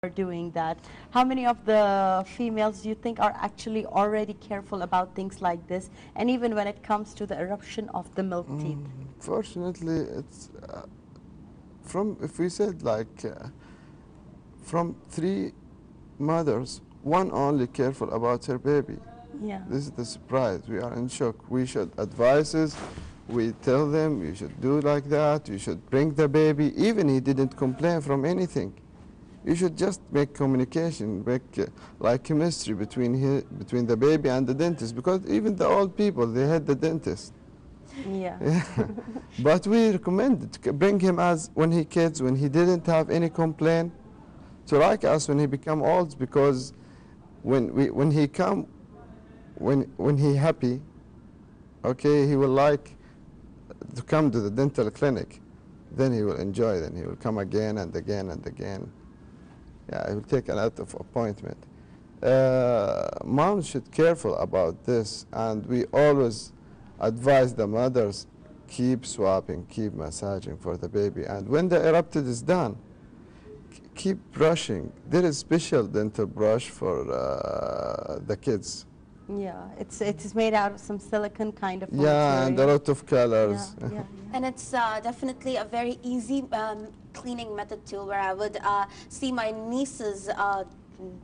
doing that. How many of the females do you think are actually already careful about things like this, and even when it comes to the eruption of the milk teeth? Fortunately, it's if we said like from 3 mothers, 1 only careful about her baby. Yeah. This is the surprise. We are in shock. We should advise us. We tell them you should do like that. You should bring the baby. Even he didn't complain from anything. You should just make communication, make like chemistry between the baby and the dentist, because even the old people, they had the dentist. Yeah. But we recommend to bring him as when he kids, when he didn't have any complaint, to like us when he become old, because when he come, when he happy, okay, he will like to come to the dental clinic. Then he will enjoy. Then he will come again and again and again. Yeah, he will take a lot of appointment. Moms should careful about this, and we always advise the mothers, keep swapping, keep massaging for the baby, and when the erupted is done, keep brushing. There is special dental brush for the kids. Yeah, it's made out of some silicone kind of Yeah, material. and a lot of colors. Yeah, yeah. And it's definitely a very easy cleaning method too, where I would see my niece's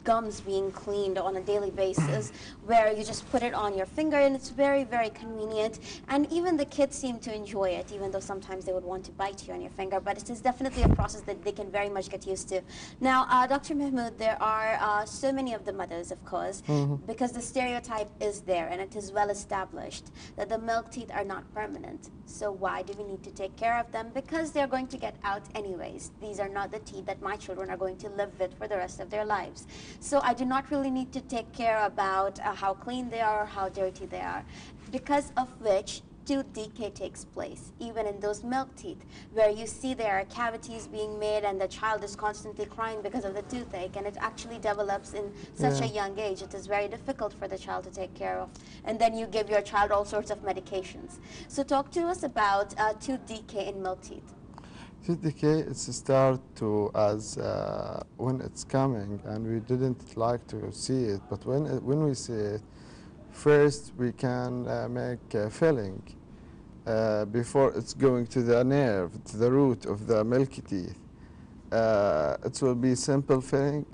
gums being cleaned on a daily basis, where you just put it on your finger, and it's very, very convenient. And even the kids seem to enjoy it, even though sometimes they would want to bite you on your finger. But it is definitely a process that they can very much get used to. Now, Dr. Mahmoud, there are so many of the mothers, of course, because the stereotype is there, and it is well established that the milk teeth are not permanent. So why do we need to take care of them? Because they're going to get out anyways. These are not the teeth that my children are going to live with for the rest of their lives. So I do not really need to take care about how clean they are or how dirty they are, because of which tooth decay takes place, even in those milk teeth, where you see there are cavities being made and the child is constantly crying because of the toothache, and it actually develops in such a young age. It is very difficult for the child to take care of, and then you give your child all sorts of medications. So talk to us about tooth decay in milk teeth. Tooth decay, it's start to as when it's coming, and we didn't like to see it, but when we see it, first we can make a filling before it's going to the nerve, to the root of the milky teeth. It will be simple filling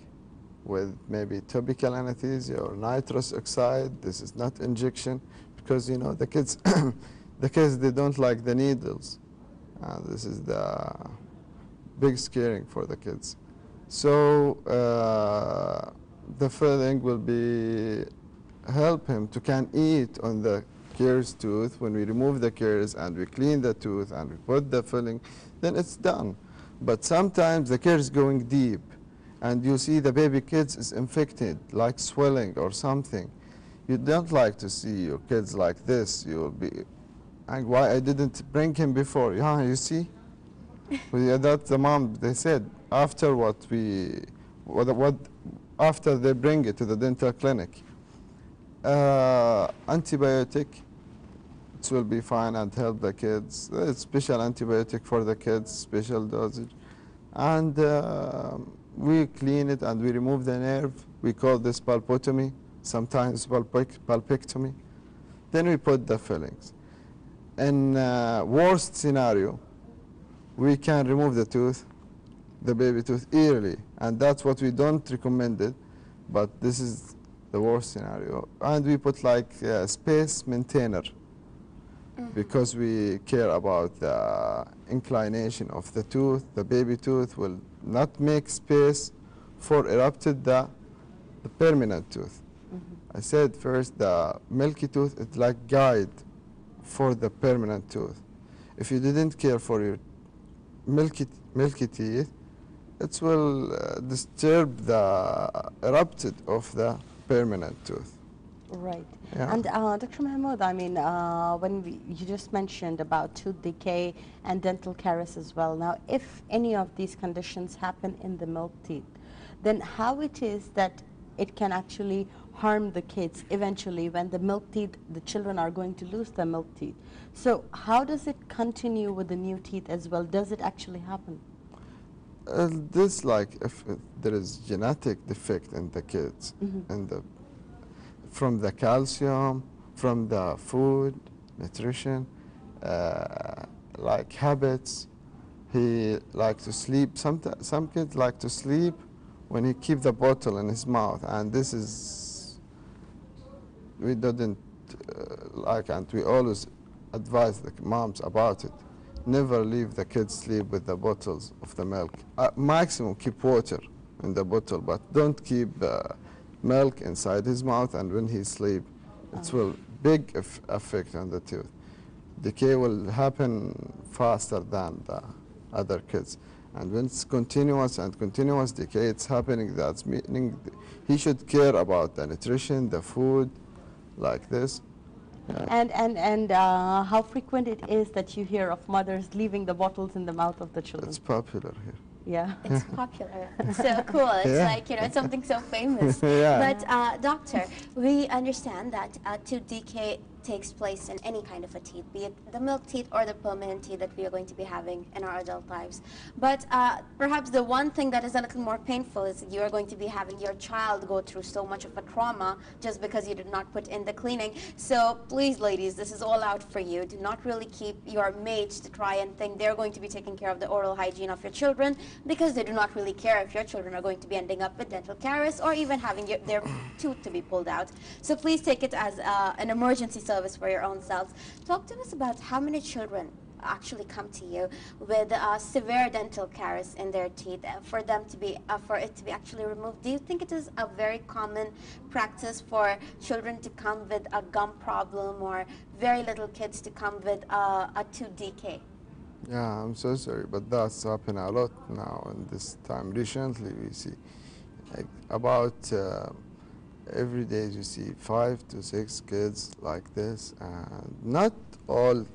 with maybe topical anesthesia or nitrous oxide. This is not injection, because you know the kids, they don't like the needles. This is the big scaring for the kids. So the filling will be help him to can eat on the caries tooth. When we remove the caries and we clean the tooth and we put the filling, then it's done. But sometimes the caries going deep, and you see the baby kids is infected, like swelling or something. You don't like to see your kids like this. You'll be, and why I didn't bring him before? Yeah, you see? Well, that's the mom, they said, after after they bring it to the dental clinic, antibiotic, it will be fine and help the kids. It's special antibiotic for the kids, special dosage. And we clean it and we remove the nerve. We call this pulpotomy, sometimes pulpectomy. Then we put the fillings. In worst scenario, we can remove the tooth, the baby tooth, early, and that's what we don't recommend it, but this is the worst scenario. And we put like a space maintainer, because we care about the inclination of the tooth. The baby tooth will not make space for erupted the permanent tooth. I said first, the milky tooth is like guide for the permanent tooth. If you didn't care for your milky teeth, it will disturb the erupted of the permanent tooth. Right. Yeah. And Dr. Mahmoud, I mean, you just mentioned about tooth decay and dental caries as well. Now, if any of these conditions happen in the milk teeth, then how it is that it can actually harm the kids eventually when the milk teeth, the children are going to lose their milk teeth. So how does it continue with the new teeth as well? Does it actually happen? This, like, if there is genetic defect in the kids, and from the calcium, from the food, nutrition, like habits. He like to sleep. Some kids like to sleep when he keep the bottle in his mouth, and this is, we didn't like, and we always advise the moms about it. Never leave the kids sleep with the bottles of the milk. Maximum keep water in the bottle, but don't keep milk inside his mouth, and when he sleep, it will big effect on the tooth. Decay will happen faster than the other kids. And when it's continuous and continuous decay, it's happening, that's meaning he should care about the nutrition, the food, like this. And how frequent it is that you hear of mothers leaving the bottles in the mouth of the children? It's popular here. Yeah. It's popular. It's so cool. It's like, you know, it's something so famous. Yeah. But doctor, we understand that tooth decay takes place in any kind of a teeth, be it the milk teeth or the permanent teeth that we are going to be having in our adult lives. But perhaps the one thing that is a little more painful is you are going to be having your child go through so much of a trauma just because you did not put in the cleaning. So please, ladies, this is all out for you. Do not really keep your mates to try and think they're going to be taking care of the oral hygiene of your children, because they do not really care if your children are going to be ending up with dental caries or even having their tooth to be pulled out. So please take it as an emergency service for your own selves. Talk to us about how many children actually come to you with severe dental caries in their teeth for them to be for it to be actually removed. Do you think it is a very common practice for children to come with a gum problem, or very little kids to come with a tooth decay? Yeah, I'm so sorry, but that's happening a lot now in this time. Recently, we see like about every day you see 5 to 6 kids like this, and not all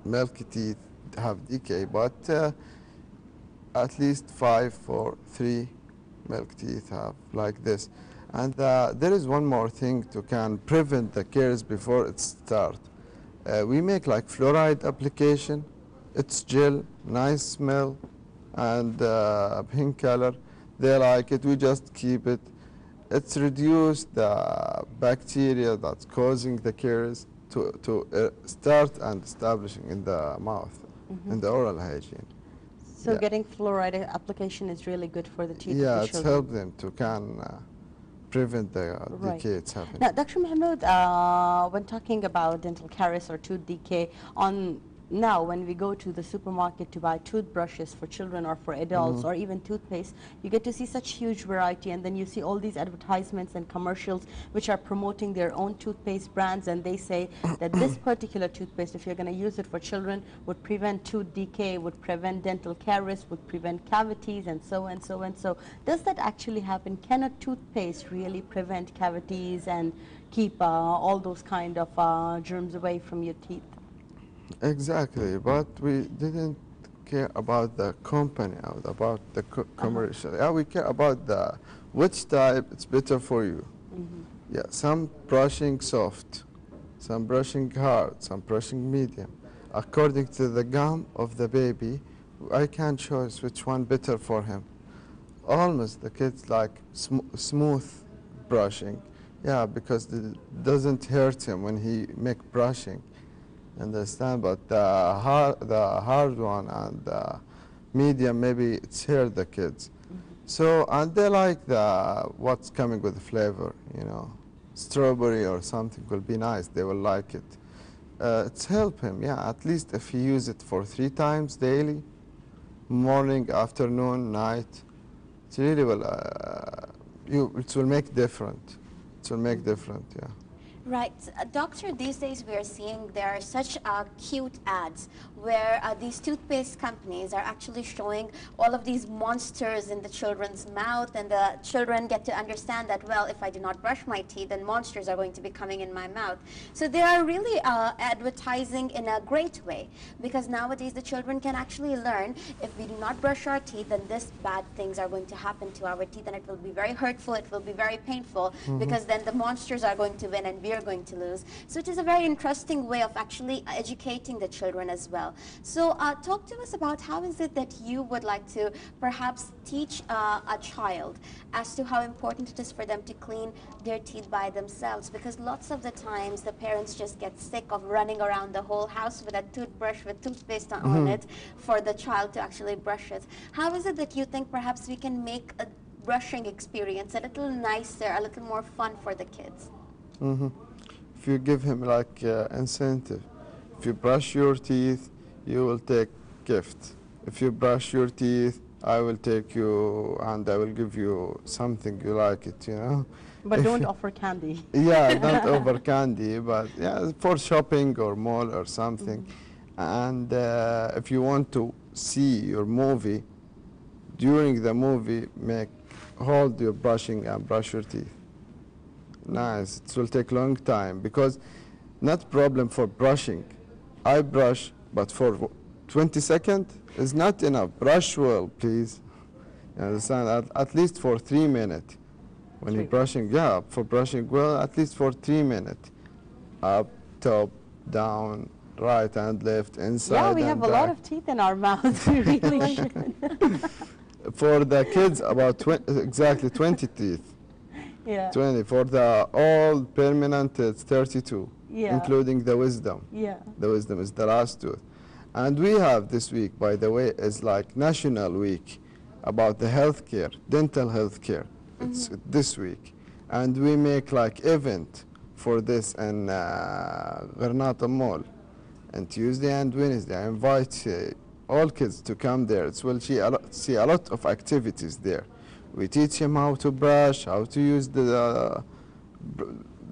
milk teeth have decay, but at least 5 or 3 milk teeth have like this. And there is one more thing to can prevent the caries before it starts. We make like fluoride application. It's gel, nice smell, and pink color. They like it. We just keep it. It's reduced the bacteria that's causing the caries to start and establishing in the mouth, in the oral hygiene. So getting fluoride application is really good for the teeth Yeah, of the it's children. helped them to can prevent the decay it's happening. Now, Dr. Mahmoud, when talking about dental caries or tooth decay, now when we go to the supermarket to buy toothbrushes for children or for adults, or even toothpaste, you get to see such huge variety, and then you see all these advertisements and commercials which are promoting their own toothpaste brands, and they say that this particular toothpaste, if you're going to use it for children, would prevent tooth decay, would prevent dental caries, would prevent cavities, and so and so and so. Does that actually happen? Can a toothpaste really prevent cavities and keep all those kind of germs away from your teeth? Exactly, but we didn't care about the company, about the commercial. Yeah, we care about the which type it's better for you. Yeah, some brushing soft, some brushing hard, some brushing medium. According to the gum of the baby, I can choose which one better for him. Almost the kids like smooth brushing. Yeah, because it doesn't hurt him when he make brushing. Understand, but the hard one and the medium, maybe it's hurt the kids. So, and they like what's coming with the flavor, you know, strawberry or something will be nice. They will like it. It's help him, yeah. At least if you use it for 3 times daily, morning, afternoon, night, it really will. It will make different. It will make different, yeah. Right. Doctor, these days we are seeing there are such cute ads where these toothpaste companies are actually showing all of these monsters in the children's mouth, and the children get to understand that, well, if I do not brush my teeth, then monsters are going to be coming in my mouth. So they are really advertising in a great way, because nowadays the children can actually learn, if we do not brush our teeth, then this bad things are going to happen to our teeth, and it will be very hurtful, it will be very painful, because then the monsters are going to win and we are going to lose. So it is a very interesting way of actually educating the children as well. So talk to us about how is it that you would like to perhaps teach a child as to how important it is for them to clean their teeth by themselves, because lots of the times the parents just get sick of running around the whole house with a toothbrush with toothpaste on it for the child to actually brush it. How is it that you think perhaps we can make a brushing experience a little nicer, a little more fun for the kids? If you give him like incentive, if you brush your teeth, you will take gift. If you brush your teeth, I will take you and I will give you something you like it, you know. But don't offer candy. Yeah, don't over candy, but yeah, for shopping or mall or something. And if you want to see your movie, during the movie, hold your brushing and brush your teeth. Nice. It will take long time because not problem for brushing. I brush, but for 20 seconds is not enough. Brush well, please. You understand? At least for 3 minutes. When you're brushing, yeah, for brushing well, at least for 3 minutes. Up, top, down, right and left, inside Yeah, we and have a back. lot of teeth in our mouths. We really should. For the kids, about exactly 20 teeth. Yeah. 20. For the old permanent, it's 32, Yeah. including the wisdom. Yeah. The wisdom is the last tooth. And we have this week, by the way, is like National Week about the healthcare, dental healthcare. It's this week. And we make like event for this in Gharnata Mall. And Tuesday and Wednesday, I invite all kids to come there. It will see a lot of activities there. We teach them how to brush, how to use the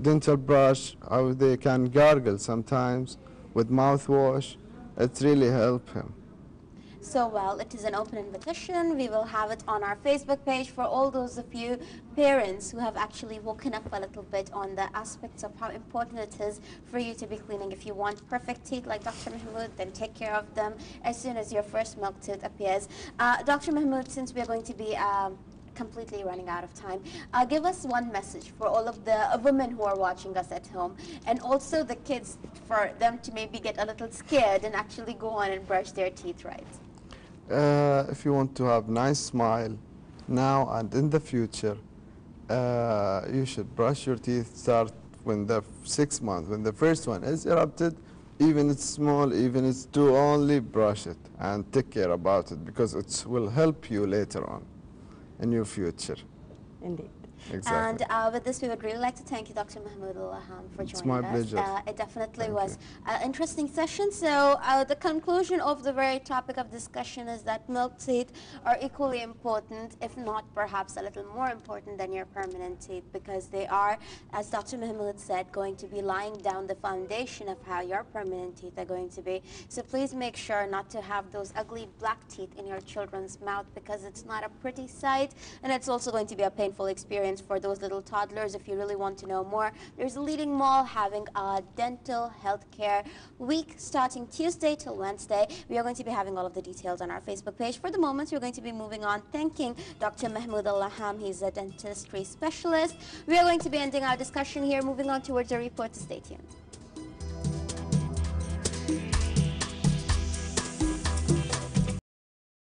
dental brush, how they can gargle sometimes with mouthwash. It really helps him. So, well, it is an open invitation. We will have it on our Facebook page for all those of you parents who have actually woken up a little bit on the aspects of how important it is for you to be cleaning. If you want perfect teeth like Dr. Mahmoud, then take care of them as soon as your first milk tooth appears. Dr. Mahmoud, since we are going to be completely running out of time, give us one message for all of the women who are watching us at home, and also the kids, for them to maybe get a little scared and actually go on and brush their teeth right. If you want to have nice smile now and in the future, you should brush your teeth. Start when the 6 months, when the first one is erupted, even it's small, even it's too, only brush it and take care about it, because it will help you later on in your future. Indeed. Exactly. And with this, we would really like to thank you, Dr. Mahmoud Al-Aham, for joining us. It's my pleasure. It definitely Thank was an interesting session. So the conclusion of the very topic of discussion is that milk teeth are equally important, if not perhaps a little more important than your permanent teeth, because they are, as Dr. Mahmoud said, going to be lying down the foundation of how your permanent teeth are going to be. So please make sure not to have those ugly black teeth in your children's mouth, because it's not a pretty sight, and it's also going to be a painful experience for those little toddlers. If you really want to know more, there's a leading mall having a dental healthcare week starting Tuesday till Wednesday. We are going to be having all of the details on our Facebook page. For the moment, we're going to be moving on, thanking Dr. Mahmoud Al-Aham. He's a dentistry specialist. We are going to be ending our discussion here, moving on towards a report. Stay tuned.